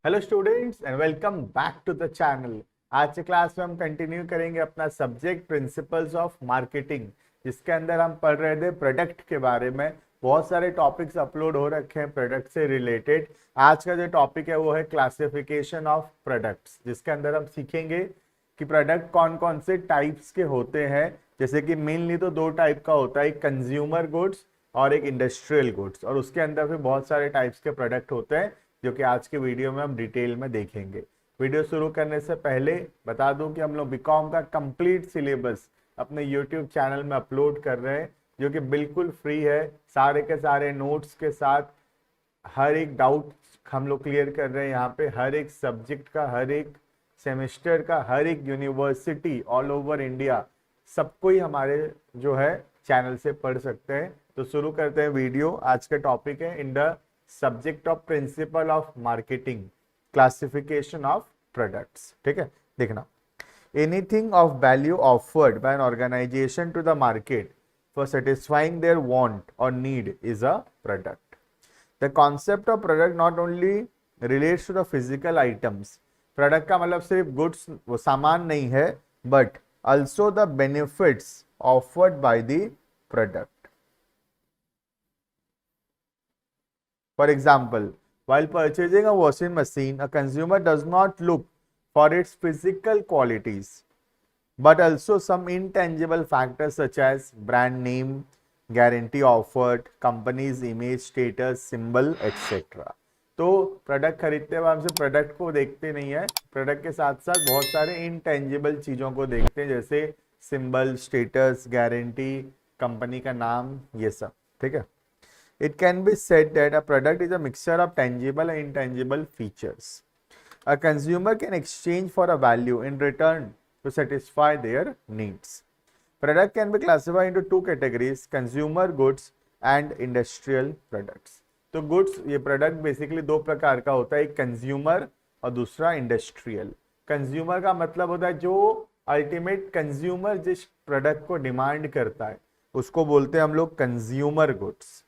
Hello students and welcome back to the channel. आज के class में हम कंटिन्यू करेंगे अपना सब्जेक्ट प्रिंसिपल्स ऑफ मार्केटिंग, जिसके अंदर हम पढ़ रहे थे प्रोडक्ट के बारे में। बहुत सारे टॉपिक्स अपलोड हो रखे हैं प्रोडक्ट से रिलेटेड। आज का जो टॉपिक है वो है क्लासिफिकेशन ऑफ प्रोडक्ट्स, जिसके अंदर हम सीखेंगे कि प्रोडक्ट कौन कौन से टाइप्स के होते हैं। जैसे कि मेनली तो दो टाइप का होता है, एक कंज्यूमर गुड्स और एक इंडस्ट्रियल गुड्स, और उसके अंदर फिर बहुत सारे टाइप्स के प्रोडक्ट होते हैं जो कि आज के वीडियो में हम डिटेल में देखेंगे। वीडियो शुरू करने से पहले बता दूं कि हम लोग बीकॉम का कंप्लीट सिलेबस अपने यूट्यूब चैनल में अपलोड कर रहे हैं, जो कि बिल्कुल फ्री है। सारे के सारे नोट्स के साथ हर एक डाउट हम लोग क्लियर कर रहे हैं यहाँ पे। हर एक सब्जेक्ट का, हर एक सेमेस्टर का, हर एक यूनिवर्सिटी ऑल ओवर इंडिया सबको ही हमारे जो है चैनल से पढ़ सकते हैं। तो शुरू करते हैं वीडियो। आज का टॉपिक है in the subject of principle of marketing, classification of products. ठीक है, देखना। Anything of value offered by an organisation to the market for satisfying their want और need is a product. The concept of product not only relates to the physical items. Product का मतलब सिर्फ goods, वो सामान नहीं है, but also the benefits offered by the product. For example, while purchasing a washing machine, a consumer does not look for its physical qualities, but also some intangible factors such as brand name, guarantee offered, company's image, status, symbol, etc. तो product खरीदते हुए हमसे product को देखते नहीं है, product के साथ साथ बहुत सारे इनटेंजिबल चीजों को देखते हैं, जैसे सिंबल, स्टेटस, गारंटी, कंपनी का नाम, ये सब। ठीक है। It can be said that a product is a mixture of tangible and intangible features. A consumer can exchange for a value in return to satisfy their needs. Product can be classified into two categories, consumer goods and industrial products. तो goods, ये product basically दो प्रकार का होता है, एक consumer और दूसरा इंडस्ट्रियल। कंज्यूमर का मतलब होता है जो अल्टीमेट कंज्यूमर जिस प्रोडक्ट को डिमांड करता है उसको बोलते हैं हम लोग कंज्यूमर गुड्स।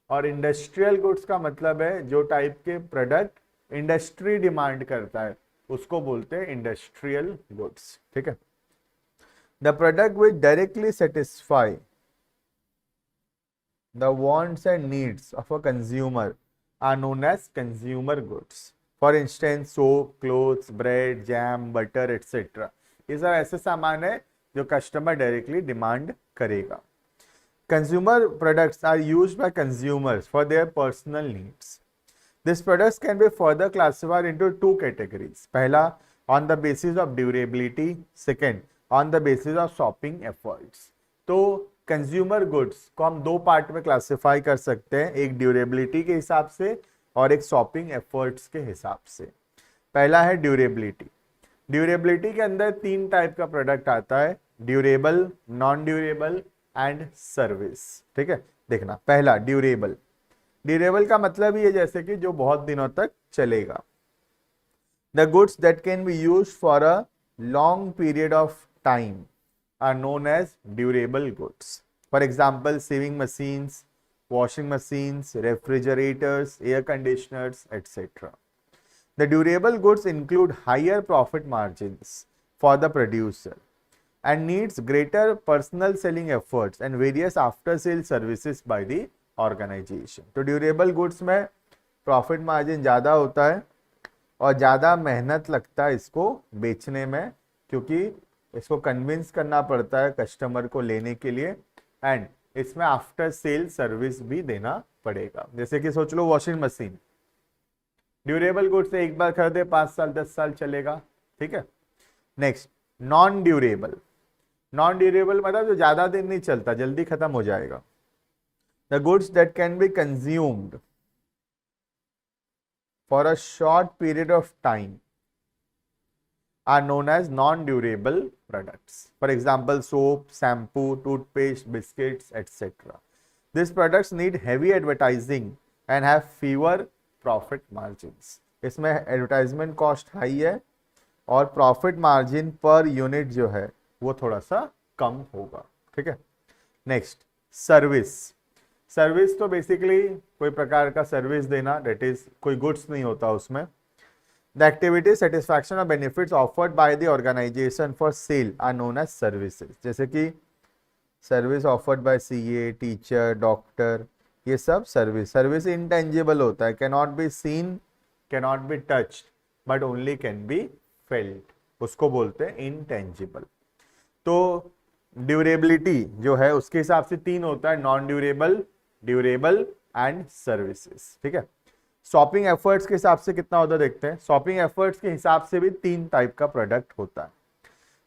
और इंडस्ट्रियल गुड्स का मतलब है जो टाइप के प्रोडक्ट इंडस्ट्री डिमांड करता है उसको बोलते हैं इंडस्ट्रियल गुड्स। ठीक है। The product which directly satisfy the wants and needs of a consumer are known as consumer goods. For instance, soap, clothes, bread, jam, butter, etc. ये सब ऐसे सामान है जो कस्टमर डायरेक्टली डिमांड करेगा। Consumer products are used by consumers for their personal needs. These products can be further classified into two categories. पहला, on the basis of durability. Second, on the basis of shopping efforts. तो consumer goods को हम दो part में classify कर सकते हैं, एक ड्यूरेबिलिटी के हिसाब से और एक शॉपिंग एफर्ट्स के हिसाब से। पहला है ड्यूरेबिलिटी। ड्यूरेबिलिटी के अंदर तीन टाइप का प्रोडक्ट आता है, durable, non durable and service. ठीक है, देखना। पहला ड्यूरेबल। ड्यूरेबल का मतलब ही है जैसे कि जो बहुत दिनों तक चलेगा। The goods that can be used for a long period of time are known as durable goods. For example, sewing machines, washing machines, refrigerators, air conditioners, etc. The durable goods include higher profit margins for the producer and needs greater personal selling efforts and various after sale services by the organization. तो durable goods में profit margin ज़्यादा होता है और ज़्यादा मेहनत लगता है इसको बेचने में, क्योंकि इसको कन्विंस करना पड़ता है कस्टमर को लेने के लिए, एंड इसमें आफ्टर सेल सर्विस भी देना पड़ेगा। जैसे कि सोच लो वॉशिंग मशीन, ड्यूरेबल गुड्स से एक बार खरीदे 5 साल 10 साल चलेगा। ठीक है। Next, non durable. Non durable मतलब जो ज्यादा दिन नहीं चलता, जल्दी खत्म हो जाएगा। The goods that can be consumed for a short period of time are known as non-durable products. For example, soap, shampoo, toothpaste, biscuits, etc. These products need heavy advertising and have fewer profit margins. इसमें advertisement cost high है और profit margin per unit जो है वो थोड़ा सा कम होगा। ठीक है। Next, service. सर्विस तो बेसिकली कोई प्रकार का सर्विस देना, डेट इज कोई गुड्स नहीं होता उसमें। The activity, satisfaction और benefits offered by the organization for sale are known as services. जैसे कि service offered by CA, teacher, doctor, ये सब सर्विस. सर्विस इंटेंजिबल होता है, can not be seen, can not be touched, but only can be felt, उसको बोलते हैं intangible. तो ड्यूरेबिलिटी जो है उसके हिसाब से तीन होता है, non durable, durable and services. ठीक है. शॉपिंग एफर्ट्स के हिसाब से कितना होता है देखते हैं. शॉपिंग एफर्ट्स के हिसाब से भी तीन टाइप का प्रोडक्ट होता है.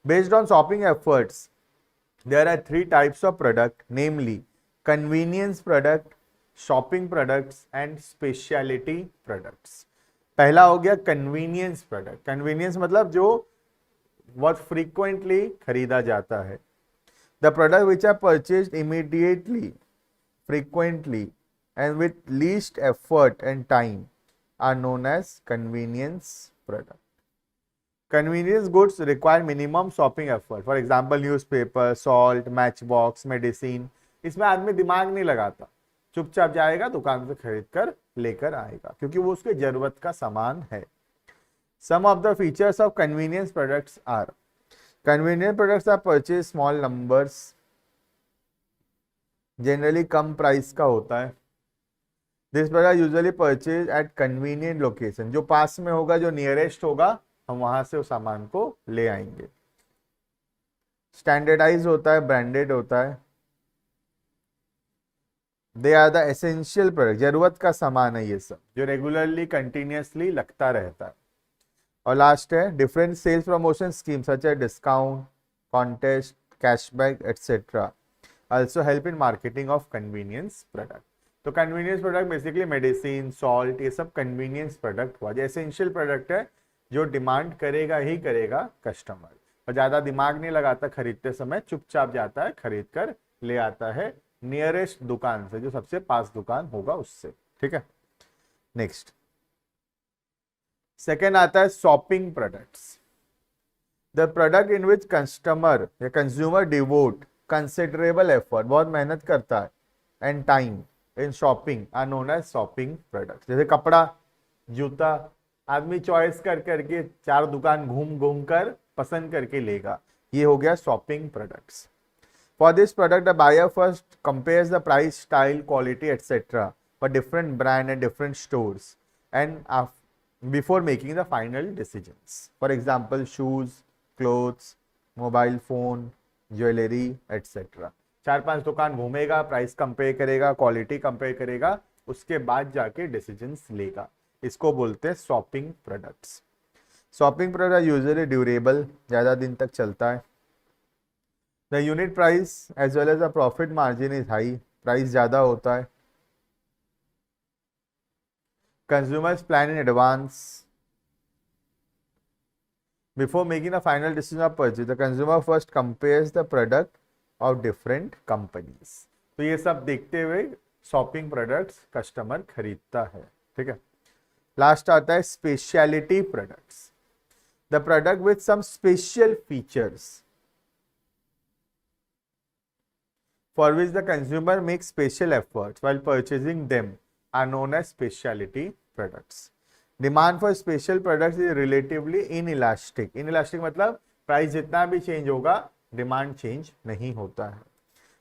Based on shopping efforts there are three types of product, namely convenience product, shopping products and specialty products. पहला हो गया convenience product. convenience मतलब जो बहुत frequently खरीदा जाता है. The product which are purchased immediately, frequently and with least effort and time are known as convenience product. Convenience goods require minimum shopping effort. For example, newspaper, salt, matchbox, medicine. इसमें आदमी दिमाग नहीं लगाता, चुपचाप जाएगा दुकान से खरीद कर लेकर आएगा क्योंकि वो उसके जरूरत का सामान है. Some of the features of convenience products are: convenience products are purchased small numbers, generally come price का होता है. This product usually purchased at convenient location. जो पास में होगा, जो नियरेस्ट होगा, हम वहां से उस सामान को ले आएंगे. स्टैंडर्डाइज होता है, ब्रांडेड होता है. They are the essential product, जरूरत का सामान है ये सब, जो रेगुलरली कंटिन्यूसली लगता रहता है. और लास्ट है different sales promotion scheme such as discount, contest, cashback etcetera also help in marketing of convenience product. तो convenience product basically medicine, salt, ये सब कन्वीनियंस प्रोडक्ट हुआ. जो एसेंशियल प्रोडक्ट है, जो डिमांड करेगा ही करेगा कस्टमर, और ज़्यादा दिमाग नहीं लगाता खरीदते समय, चुपचाप जाता है, खरीद कर ले आता है नियरेस्ट दुकान से, जो सबसे पास दुकान होगा उससे. ठीक है. नेक्स्ट सेकेंड आता है shopping products. The product in which customer या कंज्यूमर डिवोट कंसिडरेबल एफर्ट, बहुत मेहनत करता है, and time in shopping are known as shopping products. जैसे कपड़ा, जूता, आदमी चॉइस कर करके चार दुकान घूम घूम कर पसंद करके लेगा, ये हो गया shopping products. For this product the buyer first compares the price, style, quality etcetera for different brand and different stores and before making the final decisions. For example shoes, clothes, mobile phone, jewellery etcetera. चार पांच दुकान घूमेगा, price compare करेगा, quality compare करेगा, उसके बाद जाके decisions लेगा. इसको बोलते हैं shopping products. Shopping product usually durable, ज़्यादा दिन तक चलता है. The unit price as well as the profit margin is high, price ज़्यादा होता है. Consumers plan in advance before making the final decision of purchase. The consumer first compares the product of different companies. तो ये सब देखते हुए shopping products customer खरीदता है. ठीक है. लास्ट आता है speciality products. The product with some special features for which the consumer make special efforts while purchasing them are known as speciality products. Demand for special products is relatively inelastic. Inelastic मतलब price जितना भी change होगा, demand change नहीं होता है.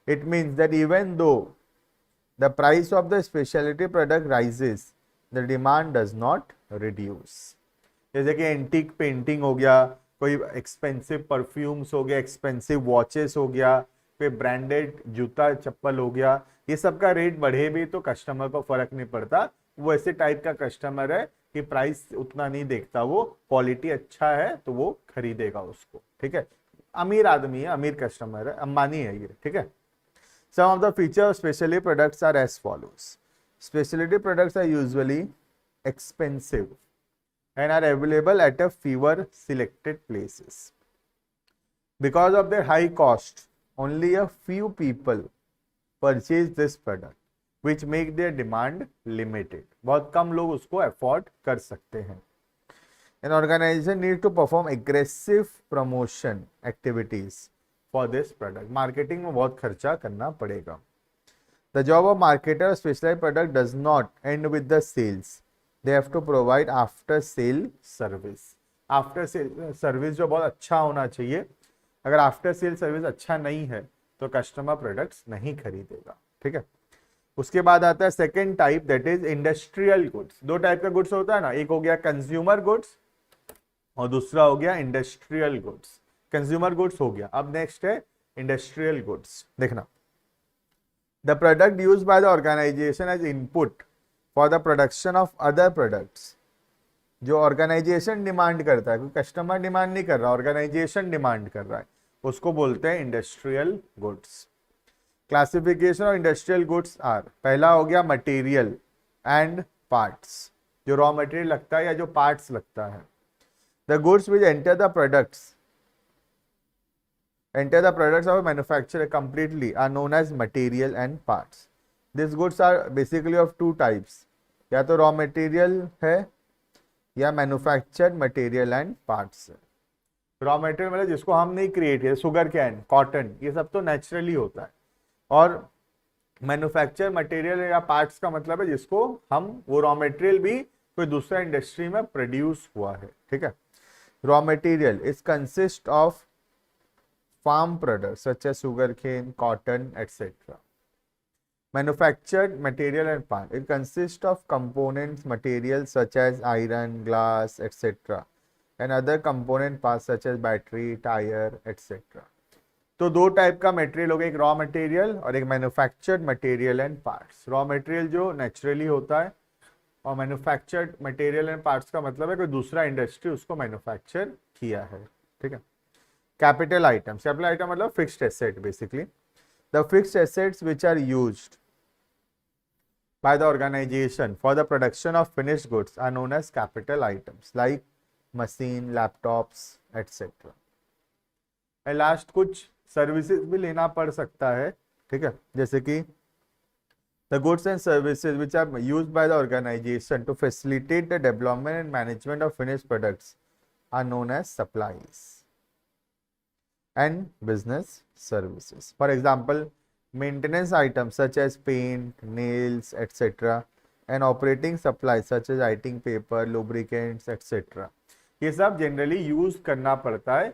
It means that even though the price of the speciality product rises, the demand does not reduce. जैसे कि antique painting हो गया, कोई एक्सपेंसिव परफ्यूम्स हो गया, एक्सपेंसिव वॉचेस हो गया, कोई ब्रांडेड जूता चप्पल हो गया, ये सब का रेट बढ़े भी तो कस्टमर को फर्क नहीं पड़ता. वो ऐसे टाइप का कस्टमर है कि प्राइस उतना नहीं देखता, वो क्वालिटी अच्छा है तो वो खरीदेगा उसको. ठीक है. अमीर आदमी है, अमीर कस्टमर है, अंबानी है ये. ठीक है. Some of the feature of specially products are as follows. Specialty products are usually expensive and are available at a fewer selected places. Because of their high cost, only a few people purchase this product, which make their demand limited. बहुत कम लोग उसको afford कर सकते हैं. An organization needs to perform aggressive promotion activities for this product. Marketing में बहुत खर्चा करना पड़ेगा. The job of marketer of specialized product does not end with the sales. They have to provide after sale service. After sale service जो बहुत अच्छा होना चाहिए, अगर आफ्टर सेल सर्विस अच्छा नहीं है तो कस्टमर प्रोडक्ट्स नहीं खरीदेगा। ठीक है, उसके बाद आता है second type, that is industrial goods. दो टाइप का गुड्स होता है ना, एक हो गया कंज्यूमर गुड्स और दूसरा हो गया इंडस्ट्रियल गुड्स। कंज्यूमर गुड्स हो गया, अब नेक्स्ट है इंडस्ट्रियल गुड्स। देखना, the product used by the organization as input for the production of other products. जो ऑर्गेनाइजेशन डिमांड करता है, कोई कस्टमर डिमांड नहीं कर रहा, ऑर्गेनाइजेशन डिमांड कर रहा है, उसको बोलते हैं industrial goods. Classification of industrial goods are, पहला हो गया मटेरियल एंड पार्ट्स, जो रॉ मटेरियल लगता है या जो पार्ट्स लगता है। The goods which enter the products of manufacturer completely are known as material and parts. These goods are basically of two types, या तो रॉ मटेरियल है या मैन्युफैक्चर्ड मटेरियल एंड पार्ट्स है। रॉ मटेरियल मतलब जिसको हम नहीं क्रिएट किया, शुगर कैन, कॉटन, ये सब तो नेचुरली होता है, और मैन्युफैक्चर मटेरियल या पार्ट्स का मतलब है जिसको हम, वो रॉ मटेरियल भी कोई दूसरा इंडस्ट्री में प्रोड्यूस हुआ है। ठीक है, raw material is consist of farm products such as sugarcane, cotton, etc. Manufactured material and part, it consists of components materials such as iron, glass, etc. and other component parts such as battery, tire, etc. तो दो type का material हो गया, एक raw material और एक manufactured material and parts. Raw material जो naturally होता है, और मैन्युफैक्चर्ड मटेरियल एंड पार्ट्स का मतलब है कोई दूसरा इंडस्ट्री उसको मैन्युफैक्चर किया है। ठीक है, कैपिटल आइटम्स, कैपिटल आइटम मतलब fixed asset basically. The fixed assets which are used by the organization for the production of finished goods are known as capital items like machine, laptops, etc. and last कुछ services भी लेना पड़ सकता है। ठीक है, जैसे कि the goods and services which are used by the organization to facilitate the development and management of finished products are known as supplies and business services. For example, maintenance items such as paint, nails, etc. and operating supplies such as writing paper, lubricants, etc. ये सब generally use करना पड़ता है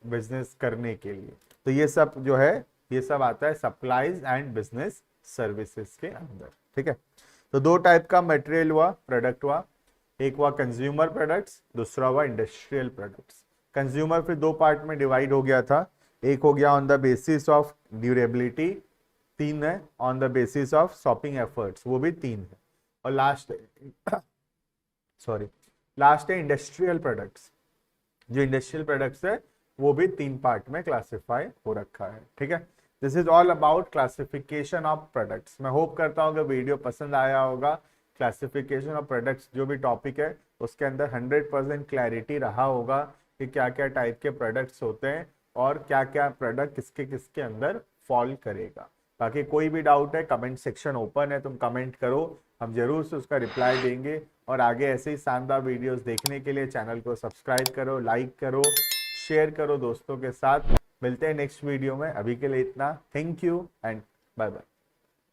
business करने के लिए। तो ये सब जो है, ये सब आता है सप्लाईज एंड बिजनेस सर्विसेज के अंदर। ठीक है, तो दो टाइप का मटेरियल हुआ, प्रोडक्ट हुआ, एक हुआ कंज्यूमर प्रोडक्ट्स, दूसरा हुआ इंडस्ट्रियल प्रोडक्ट्स। कंज्यूमर फिर दो पार्ट में डिवाइड हो गया था, एक हो गया on the basis of durability, तीन है on the basis of shopping efforts, वो भी तीन है, और लास्ट लास्ट है इंडस्ट्रियल प्रोडक्ट्स। जो इंडस्ट्रियल प्रोडक्ट्स है वो भी तीन पार्ट में क्लासिफाई हो रखा है। ठीक है, this is all about classification of products. मैं होप करता हूँ कि वीडियो पसंद आया होगा। क्लासिफिकेशन ऑफ प्रोडक्ट्स जो भी टॉपिक है उसके अंदर 100% क्लैरिटी रहा होगा कि क्या क्या टाइप के प्रोडक्ट्स होते हैं और क्या क्या प्रोडक्ट किसके किसके अंदर फॉल करेगा। बाकी कोई भी डाउट है, कमेंट सेक्शन ओपन है, तुम कमेंट करो, हम जरूर से उसका रिप्लाई देंगे। और आगे ऐसे ही शानदार वीडियोस देखने के लिए चैनल को सब्सक्राइब करो, लाइक करो, शेयर करो दोस्तों के साथ। मिलते हैं नेक्स्ट वीडियो में, अभी के लिए इतना। Thank you and bye bye.